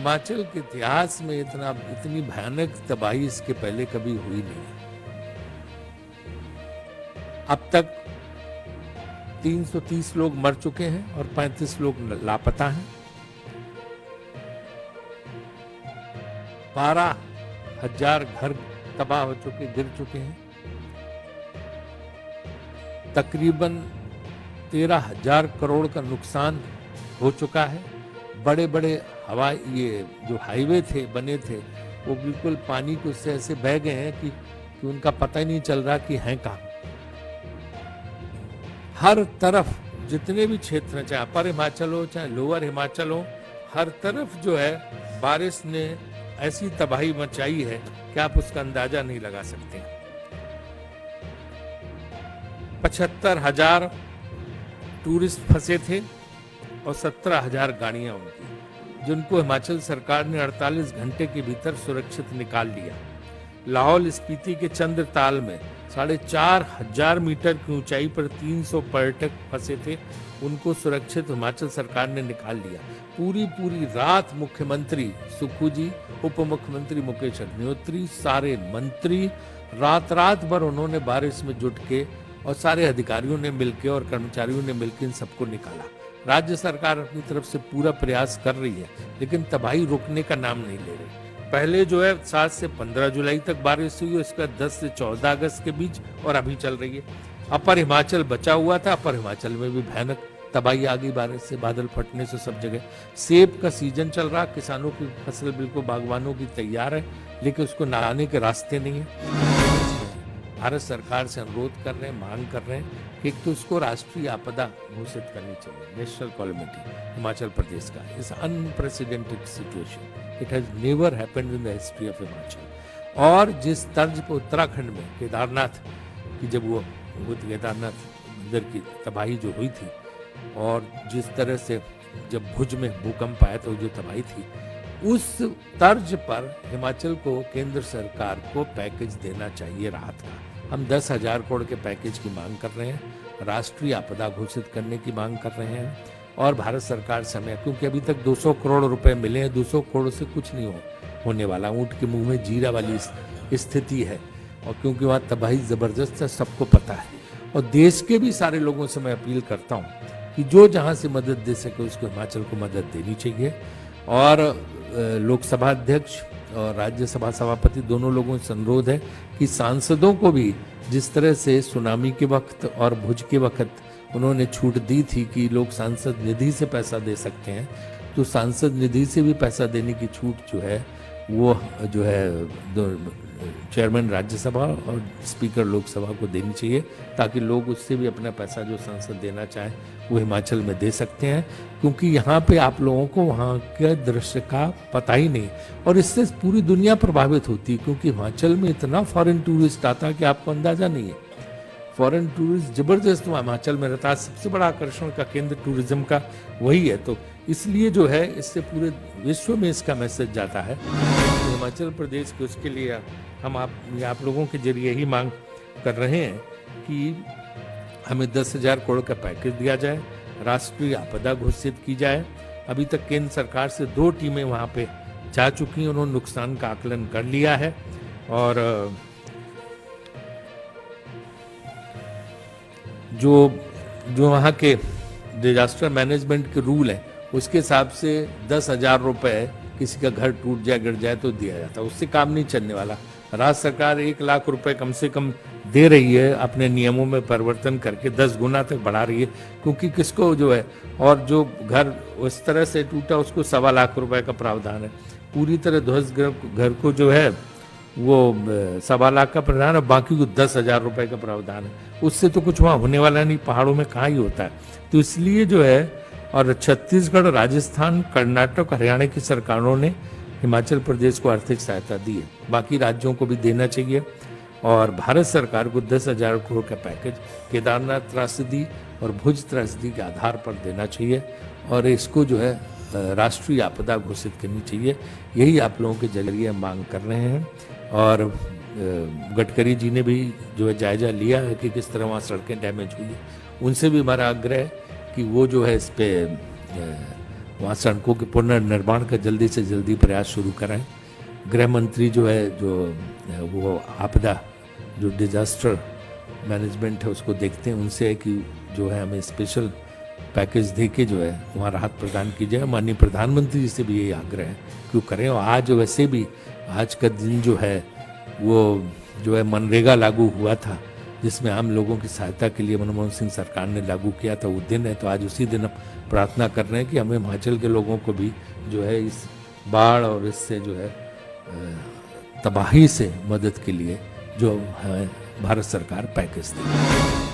हिमाचल के इतिहास में इतनी भयानक तबाही इसके पहले कभी हुई नहीं। अब तक 330 लोग मर चुके हैं और 35 लोग लापता हैं। 12,000 घर तबाह हो चुके, गिर चुके हैं। तकरीबन 13,000 करोड़ का नुकसान हो चुका है। बड़े बड़े हवाई ये जो हाईवे थे बने थे वो बिल्कुल पानी को से ऐसे बह गए हैं कि उनका पता ही नहीं चल रहा कि हैं कहाँ। हर तरफ जितने भी क्षेत्र, चाहे अपर हिमाचल हो चाहे लोअर हिमाचल हो, हर तरफ जो है बारिश ने ऐसी तबाही मचाई है कि आप उसका अंदाजा नहीं लगा सकते। 75,000 टूरिस्ट फंसे थे और 17,000 गाड़ियां उनकी, जिनको हिमाचल सरकार ने 48 घंटे के भीतर सुरक्षित निकाल लिया। लाहौल स्पीति के चंद्रताल में 4,500 मीटर की ऊंचाई पर 300 पर्यटक फंसे थे, उनको सुरक्षित हिमाचल सरकार ने निकाल लिया। पूरी रात मुख्यमंत्री सुक्खू जी, उप मुख्यमंत्री मुकेश अग्निहोत्री, सारे मंत्री रात भर उन्होंने बारिश में जुट के और सारे अधिकारियों ने मिलकर और कर्मचारियों ने मिलकर इन सबको निकाला। राज्य सरकार अपनी तरफ से पूरा प्रयास कर रही है, लेकिन तबाही रुकने का नाम नहीं ले रही। पहले जो है 7 से 15 जुलाई तक बारिश हुई, उसका 10 से 14 अगस्त के बीच, और अभी चल रही है। अपर हिमाचल बचा हुआ था, अपर हिमाचल में भी भयानक तबाही आ गई बारिश से, बादल फटने से सब जगह। सेब का सीजन चल रहा, किसानों की फसल बिल्कुल बागवानों की तैयार है, लेकिन उसको नहाने के रास्ते नहीं है। भारत सरकार से अनुरोध कर रहे हैं, मांग कर रहे हैं कि एक तो उसको राष्ट्रीय आपदा घोषित करनी चाहिए, नेशनल कैलेमिटी हिमाचल प्रदेश का। इस unprecedented situation, it has never happened in the history of Himachal. और जिस तर्ज पर उत्तराखंड में केदारनाथ की जब वो केदारनाथ मंदिर की तबाही जो हुई थी, और जिस तरह से जब भुज में भूकंप आया तो जो तबाही थी, उस तर्ज पर हिमाचल को केंद्र सरकार को पैकेज देना चाहिए राहत का। हम 10,000 करोड़ के पैकेज की मांग कर रहे हैं, राष्ट्रीय आपदा घोषित करने की मांग कर रहे हैं, और भारत सरकार से हमें, क्योंकि अभी तक 200 करोड़ रुपए मिले हैं, 200 करोड़ से कुछ नहीं होने वाला। ऊंट के मुंह में जीरा वाली स्थिति है, और क्योंकि वहाँ तबाही जबरदस्त है, सबको पता है। और देश के भी सारे लोगों से मैं अपील करता हूँ कि जो जहाँ से मदद दे सके उसको हिमाचल को मदद देनी चाहिए। और लोकसभा अध्यक्ष और राज्यसभा सभापति दोनों लोगों से अनुरोध है कि सांसदों को भी, जिस तरह से सुनामी के वक्त और भुज के वक्त उन्होंने छूट दी थी कि लोग सांसद निधि से पैसा दे सकते हैं, तो सांसद निधि से भी पैसा देने की छूट जो है वो जो है चेयरमैन राज्यसभा और स्पीकर लोकसभा को देनी चाहिए, ताकि लोग उससे भी अपना पैसा जो सांसद देना चाहे वो हिमाचल में दे सकते हैं। क्योंकि यहाँ पे आप लोगों को वहाँ के दृश्य का पता ही नहीं, और इससे पूरी दुनिया प्रभावित होती है, क्योंकि हिमाचल में इतना फॉरेन टूरिस्ट आता है कि आपको अंदाजा नहीं है। फॉरेन टूरिस्ट जबरदस्त हिमाचल में रहता है, सबसे बड़ा आकर्षण का केंद्र टूरिज्म का वही है। तो इसलिए जो है इससे पूरे विश्व में इसका मैसेज जाता है। तो हिमाचल प्रदेश के उसके लिए हम आप लोगों के जरिए ही मांग कर रहे हैं कि हमें 10,000 करोड़ का पैकेज दिया जाए, राष्ट्रीय आपदा घोषित की जाए। अभी तक केंद्र सरकार से 2 टीमें वहाँ पे जा चुकी हैं, उन्होंने नुकसान का आकलन कर लिया है, और जो वहाँ के डिजास्टर मैनेजमेंट के रूल हैं उसके हिसाब से 10,000 रुपए किसी का घर टूट जाए गिर जाए तो दिया जाता है, उससे काम नहीं चलने वाला। राज्य सरकार 1 लाख रुपए कम से कम दे रही है, अपने नियमों में परिवर्तन करके 10 गुना तक बढ़ा रही है, क्योंकि किसको जो है, और जो घर उस तरह से टूटा उसको 1.25 लाख रुपए का प्रावधान है। पूरी तरह ध्वस्त घर को जो है वो 1.25 लाख का प्रावधान है, बाकी को 10,000 रुपए का प्रावधान है। उससे तो कुछ वहाँ होने वाला नहीं, पहाड़ों में कहाँ ही होता है। तो इसलिए जो है, और छत्तीसगढ़, राजस्थान, कर्नाटक, हरियाणा की सरकारों ने हिमाचल प्रदेश को आर्थिक सहायता दी है, बाकी राज्यों को भी देना चाहिए। और भारत सरकार को 10,000 करोड़ का पैकेज केदारनाथ त्रासदी और भुज त्रासदी के आधार पर देना चाहिए, और इसको जो है राष्ट्रीय आपदा घोषित करनी चाहिए। यही आप लोगों के जरिए मांग कर रहे हैं। और गडकरी जी ने भी जो है जायजा लिया है कि किस तरह वहाँ सड़कें डैमेज हुई है। उनसे भी हमारा आग्रह है कि वो जो है इस पे वहाँ सड़कों के पुनर्निर्माण का जल्दी से जल्दी प्रयास शुरू कराएं। गृह मंत्री जो है वो आपदा जो डिजास्टर मैनेजमेंट है उसको देखते हैं, उनसे है कि जो है हमें स्पेशल पैकेज दे के जो है वहाँ राहत प्रदान की जाए। माननीय प्रधानमंत्री जी से भी यही आग्रह है कि वो करें। और आज वैसे भी आज का दिन जो है वो जो है मनरेगा लागू हुआ था, जिसमें आम लोगों की सहायता के लिए मनमोहन सिंह सरकार ने लागू किया था, वो दिन है। तो आज उसी दिन हम प्रार्थना कर रहे हैं कि हमें हिमाचल के लोगों को भी जो है इस बाढ़ और इससे जो है तबाही से मदद के लिए जो है भारत सरकार पैकेज देगी।